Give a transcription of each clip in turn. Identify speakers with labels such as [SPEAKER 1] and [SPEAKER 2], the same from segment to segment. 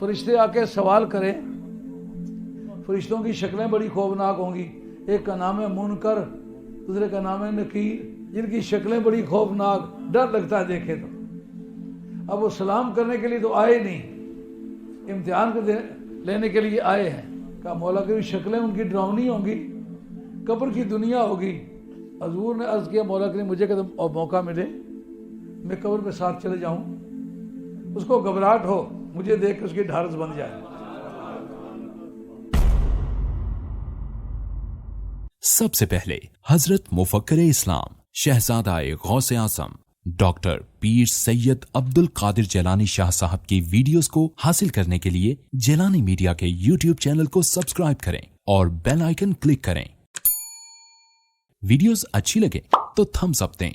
[SPEAKER 1] فرشتے آ کے سوال کریں، فرشتوں کی شکلیں بڑی خوفناک ہوں گی، ایک کا نام ہے منکر، دوسرے کا نام ہے نکیر، جن کی شکلیں بڑی خوفناک، ڈر لگتا ہے دیکھے تو۔ اب وہ سلام کرنے کے لیے تو آئے نہیں، امتحان کو لینے کے لیے آئے ہیں۔ کہا مولا کی شکلیں ان کی ڈراؤنی ہوں گی، قبر کی دنیا ہوگی۔ حضور نے عرض کیا مولا کریم مجھے کدم اور موقع ملے میں قبر پہ ساتھ چلے جاؤں، اس کو گھبراہٹ ہو مجھے دیکھ کے اس کی ڈھارس بن جائے۔
[SPEAKER 2] سب سے پہلے حضرت مفکر اسلام شہزادہ غوث اعظم ڈاکٹر پیر سید عبد القادر جیلانی شاہ صاحب کی ویڈیوز کو حاصل کرنے کے لیے جیلانی میڈیا کے یوٹیوب چینل کو سبسکرائب کریں اور بیل آئیکن کلک کریں۔ ویڈیوز اچھی لگے تو تھمس اپ دیں۔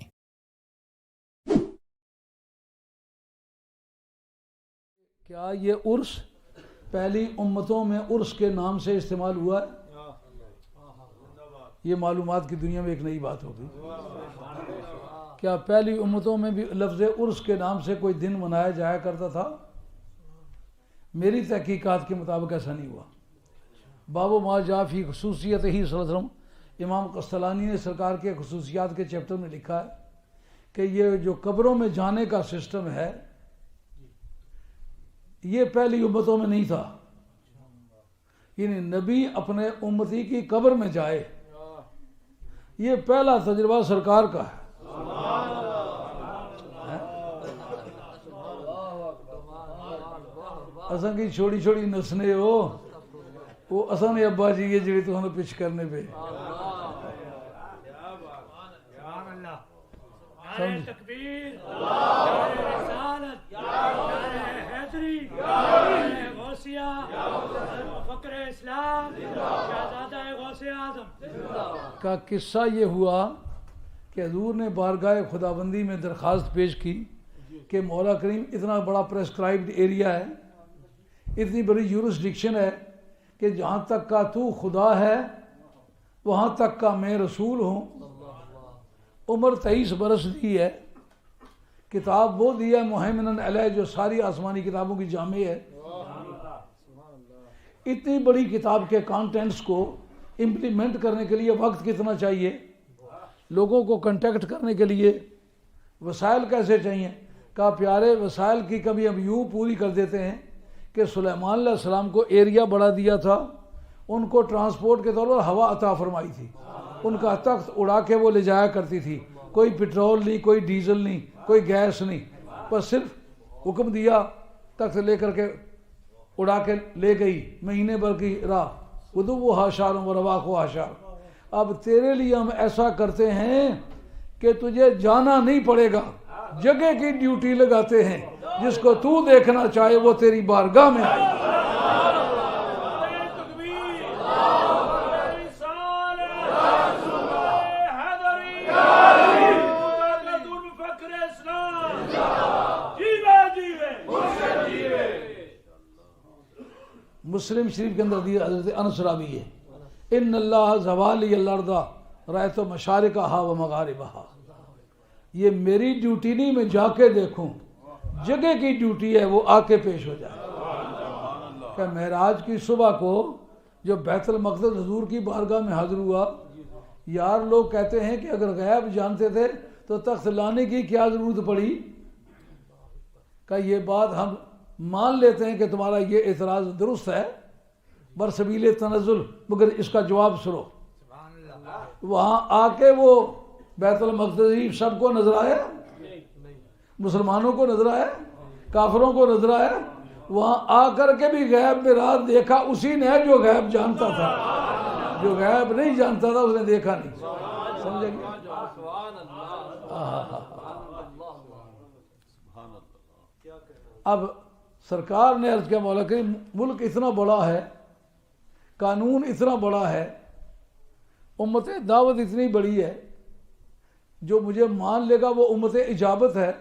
[SPEAKER 1] کیا یہ عرس پہلی امتوں میں عرس کے نام سے استعمال ہوا ہے؟ یہ معلومات کی دنیا میں ایک نئی بات ہوگی۔ کیا پہلی امتوں میں بھی لفظ عرس کے نام سے کوئی دن منایا جایا کرتا تھا؟ میری تحقیقات کے مطابق ایسا نہیں ہوا۔ باب ما جاء فی خصوصیت ہی صلی اللہ علیہ وسلم، امام قسطلانی نے سرکار کے خصوصیات کے چیپٹر میں لکھا ہے کہ یہ جو قبروں میں جانے کا سسٹم ہے یہ پہلی امتوں میں نہیں تھا، یعنی نبی اپنے امتی کی قبر میں جائے، یہ پہلا تجربہ سرکار کا ہے۔ اساں کی چھوڑی چھوڑی نسنے ہو وہ اساں نے ابا جی یہ جڑی تو ہمیں پچھ کرنے پہ
[SPEAKER 3] نعرہ تکبیر، نعرہ رسالت، نعرہ حیدری، نعرہ غوثیہ، مفکر اسلام شہزادہ غوث اعظم
[SPEAKER 1] کا قصہ یہ ہوا کہ حضور نے بارگاہ خداوندی میں درخواست پیش کی کہ مولا کریم اتنا بڑا پریسکرائبڈ ایریا ہے، اتنی بڑی یورسڈکشن ہے کہ جہاں تک کا تو خدا ہے وہاں تک کا میں رسول ہوں، عمر 23 برس دی ہے، کتاب وہ دی ہے مہیمنن علیہ جو ساری آسمانی کتابوں کی جامع ہے۔ اتنی بڑی کتاب کے کانٹینٹس کو امپلیمنٹ کرنے کے لیے وقت کتنا چاہیے، لوگوں کو کنٹیکٹ کرنے کے لیے وسائل کیسے چاہیے؟ کہا پیارے وسائل کی کبھی ہم یوں پوری کر دیتے ہیں کہ سلیمان علیہ السلام کو ایریا بڑا دیا تھا، ان کو ٹرانسپورٹ کے طور پر ہوا عطا فرمائی تھی، ان کا تخت اڑا کے وہ لے جایا کرتی تھی، کوئی پٹرول نہیں، کوئی ڈیزل نہیں، کوئی گیس نہیں، بس صرف حکم دیا تخت لے کر کے اڑا کے لے گئی، مہینے بھر کی راہ، غدوہا شہر و رواحها شہر۔ اب تیرے لیے ہم ایسا کرتے ہیں کہ تجھے جانا نہیں پڑے گا، جگہ کی ڈیوٹی لگاتے ہیں، جس کو تو دیکھنا چاہے وہ تیری بارگاہ میں آئے۔ مسلم شریف کے اندر حضرت انس راوی ہے، ان اللہ زوالی الارض رأیت مشارقہا و مغاربہا، یہ میری ڈیوٹی نہیں میں جا کے دیکھوں، جگہ کی ڈیوٹی ہے وہ آ کے پیش ہو جائے۔ کہ معراج کی صبح کو جو بیت المقدس حضور کی بارگاہ میں حاضر ہوا، یار لوگ کہتے ہیں کہ اگر غیب جانتے تھے تو تخت لانے کی کیا ضرورت پڑی؟ کہ یہ بات ہم مان لیتے ہیں کہ تمہارا یہ اعتراض درست ہے برسبیل تنزل، مگر اس کا جواب سنو۔ وہاں آ کے وہ بیت المقدس سب کو نظر آیا، مسلمانوں کو نظر آیا، کافروں کو نظر آیا، وہاں آ کر کے بھی غیب میں رات دیکھا اسی نے جو غیب جانتا تھا، جو غیب نہیں جانتا تھا اس نے دیکھا نہیں۔ سمجھے گے؟ اب سرکار نے عرض کیا مولا کریم ملک اتنا بڑا ہے، قانون اتنا بڑا ہے، امت دعوت اتنی بڑی ہے، جو مجھے مان لے گا وہ امت اجابت ہے،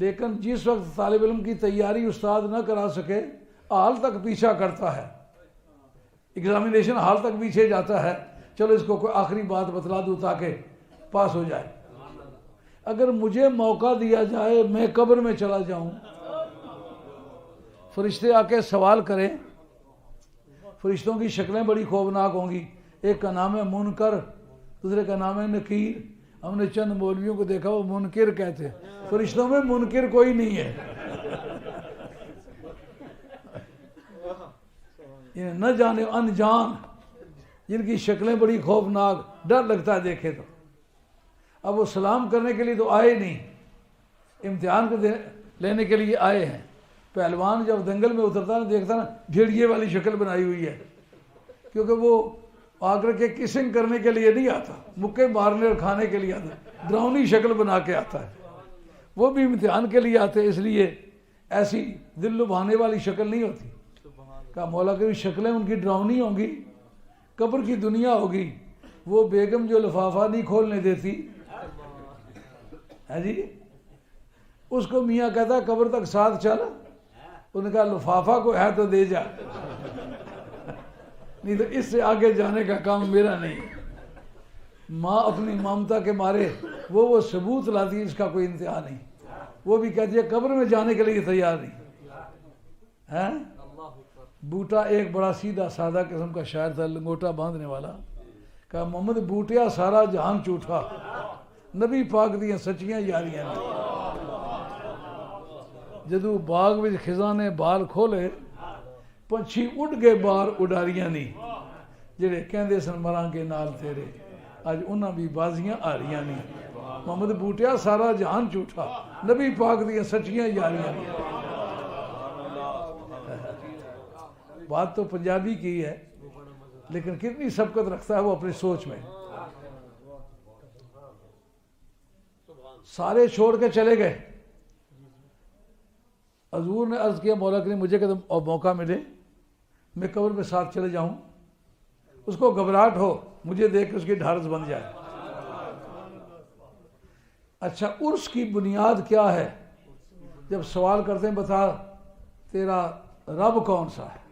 [SPEAKER 1] لیکن جس وقت طالب علم کی تیاری استاد نہ کرا سکے حال تک پیچھا کرتا ہے، ایگزامینیشن حال تک پیچھے جاتا ہے، چلو اس کو کوئی آخری بات بتلا دوں تاکہ پاس ہو جائے۔ اگر مجھے موقع دیا جائے میں قبر میں چلا جاؤں، فرشتے آ کے سوال کریں، فرشتوں کی شکلیں بڑی خوفناک ہوں گی، ایک کا نام ہے منکر، دوسرے کا نام ہے نکیر۔ ہم نے چند مولویوں کو دیکھا وہ منکر کہتے ہیں، فرشتوں میں منکر کوئی نہیں ہے، نہ جانے انجان، جن کی شکلیں بڑی خوفناک، ڈر لگتا ہے دیکھے تو۔ اب وہ سلام کرنے کے لیے تو آئے نہیں، امتحان کو لینے کے لیے آئے ہیں۔ پہلوان جب دنگل میں اترتا نا دیکھتا نا بھیڑیے والی شکل بنائی ہوئی ہے، کیونکہ وہ آ کر کے کسنگ کرنے کے لیے نہیں آتا، مکے مارنے اور کھانے کے لیے آتا ہے، ڈراؤنی شکل بنا کے آتا ہے۔ وہ بھی امتحان کے لیے آتے، اس لیے ایسی دل لبھانے والی شکل نہیں ہوتی۔ کہا مولا کی شکلیں ان کی ڈراؤنی ہوں گی، قبر کی دنیا ہوگی، وہ بیگم جو لفافہ نہیں کھولنے دیتی ہے جی، اس کو میاں کہتا ہے قبر تک ساتھ چل، انہوں نے کہا لفافہ کو ہے تو دے جا، نہیں تو اس سے آگے جانے کا کام میرا نہیں۔ ماں اپنی ممتا کے مارے وہ ثبوت لاتی، اس کا کوئی انتہا نہیں، وہ بھی کہتی ہے قبر میں جانے کے لیے تیار نہیں ہے۔ بوٹا ایک بڑا سیدھا سادہ قسم کا شاعر تھا، لنگوٹا باندھنے والا، کہا محمد بوٹیا سارا جہان جھوٹا، نبی پاک دیاں سچیاں یاریاں نے، جدو باغ وچ خزانے بال کھولے، پنچھی اڑ گئے باہر اڈاریاں نہیں، جڑے کہندے سن مراں گے نال تیرے، اج انہاں بھی بازیاں آ رہیاں نہیں۔ محمد بوٹیا سارا جہان جھوٹا، نبی پاک دیاں سچیاں یاریاں نہیں۔ بات تو پنجابی کی ہے، لیکن کتنی سبقت رکھتا ہے وہ اپنی سوچ میں۔ سارے چھوڑ کے چلے گئے، حضور نے عرض کیا مولا کریم مجھے کہ موقع ملے میں قبر میں ساتھ چلے جاؤں، اس کو گھبراہٹ ہو مجھے دیکھ کے اس کی ڈھارس بن جائے۔ اچھا عرس کی بنیاد کیا ہے؟ جب سوال کرتے ہیں بتا تیرا رب کون سا ہے،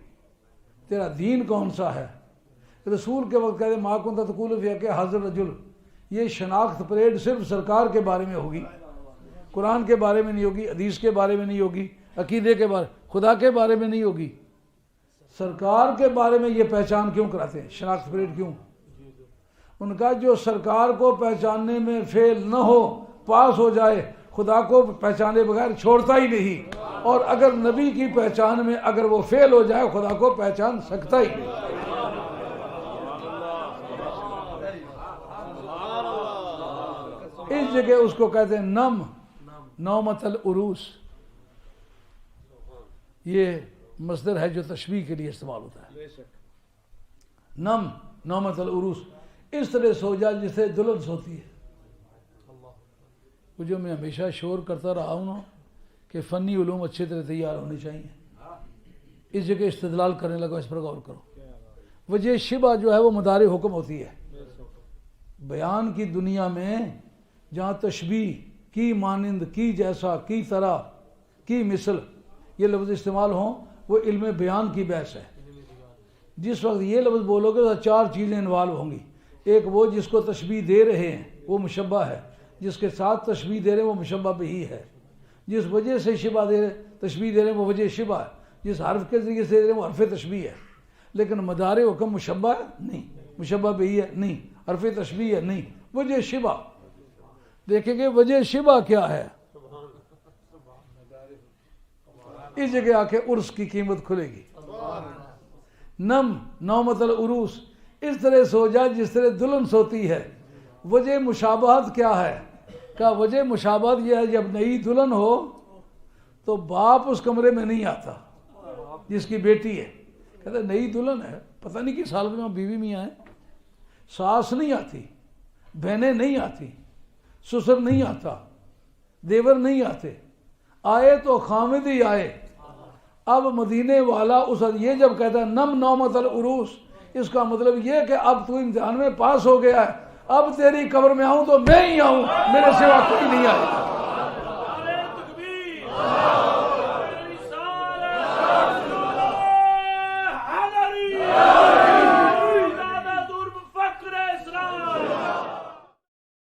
[SPEAKER 1] تیرا دین کون سا ہے، رسول کے وقت کہتے ما کنت تقول فی حق حاضر رجل، یہ شناخت پریڈ صرف سرکار کے بارے میں ہوگی، قرآن کے بارے میں نہیں ہوگی، حدیث کے بارے میں نہیں ہوگی، عقیدے کے بارے، خدا کے بارے میں نہیں ہوگی، سرکار کے بارے میں یہ پہچان کیوں کراتے ہیں، شناخت پریڈ کیوں؟ ان کا جو سرکار کو پہچاننے میں فیل نہ ہو، پاس ہو جائے، خدا کو پہچانے بغیر چھوڑتا ہی نہیں، اور اگر نبی کی پہچان میں اگر وہ فیل ہو جائے خدا کو پہچان سکتا ہی نہیں۔ اس جگہ اس کو کہتے ہیں نومت العروس، یہ مصدر ہے جو تشبیہ کے لیے استعمال ہوتا ہے۔ نومت العروس، اس طرح سو جا جس سے دلہن سوتی ہے۔ وہ جو میں ہمیشہ شور کرتا رہا ہوں نا کہ فنی علوم اچھے طرح تیار ہونے چاہیے، اس جگہ استدلال کرنے لگا، اس پر غور کرو۔ وجہ شبہ جو ہے وہ مدار حکم ہوتی ہے۔ بیان کی دنیا میں جہاں تشبیہ کی مانند، کی جیسا، کی طرح، کی مثل یہ لفظ استعمال ہوں وہ علم بیان کی بحث ہے۔ جس وقت یہ لفظ بولو گے تو چار چیزیں انوالو ہوں گی۔ ایک وہ جس کو تشبیہ دے رہے ہیں وہ مشبہ ہے، جس کے ساتھ تشبیہ دے رہے ہیں وہ مشبہ بھی ہے، جس وجہ سے شبہ دے رہے تشبیہ دے رہے ہیں وہ وجہ شبہ ہے، جس حرف کے ذریعے سے دے رہے ہیں وہ حرف تشبیہ ہے۔ لیکن مدار حکم مشبہ ہے نہیں، مشبہ بھی ہے نہیں، حرف تشبیہ ہے نہیں، وجہ شبہ۔ دیکھیں گے وجہ شبہ کیا ہے، اس جگہ آ کے عرس کی قیمت کھلے گی۔ نومت العروس، اس طرح سو جا جس طرح دلہن سوتی ہے۔ وجہ مشابہت کیا ہے؟ کہ وجہ مشابہت یہ ہے جب نئی دلہن ہو تو باپ اس کمرے میں نہیں آتا جس کی بیٹی ہے، کہتا ہے نئی دلہن ہے، پتہ نہیں کس حال میں بیوی میاں ہیں، ساس نہیں آتی، بہنیں نہیں آتی، سسر نہیں آتا، دیور نہیں آتے، آئے تو خامد ہی آئے۔ اب مدینے والا اس یہ جب کہتا ہے نومت العروس، اس کا مطلب یہ کہ اب تو امتحان میں پاس ہو گیا ہے، اب تیری قبر میں آؤں تو میں ہی آؤں، میرے سوا کوئی نہیں آئے گا۔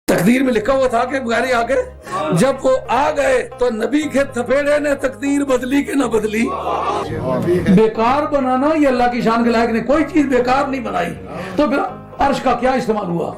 [SPEAKER 1] تقدیر میں لکھا ہوا تھا کہ بغیر آ کے جب وہ آ گئے تو نبی کے تھپیڑے نے تقدیر بدلی کہ نہ بدلی؟ بیکار بنانا یہ اللہ کی شان کے لائق نہیں، کوئی چیز بیکار نہیں بنائی، تو پھر عرش کا کیا استعمال ہوا؟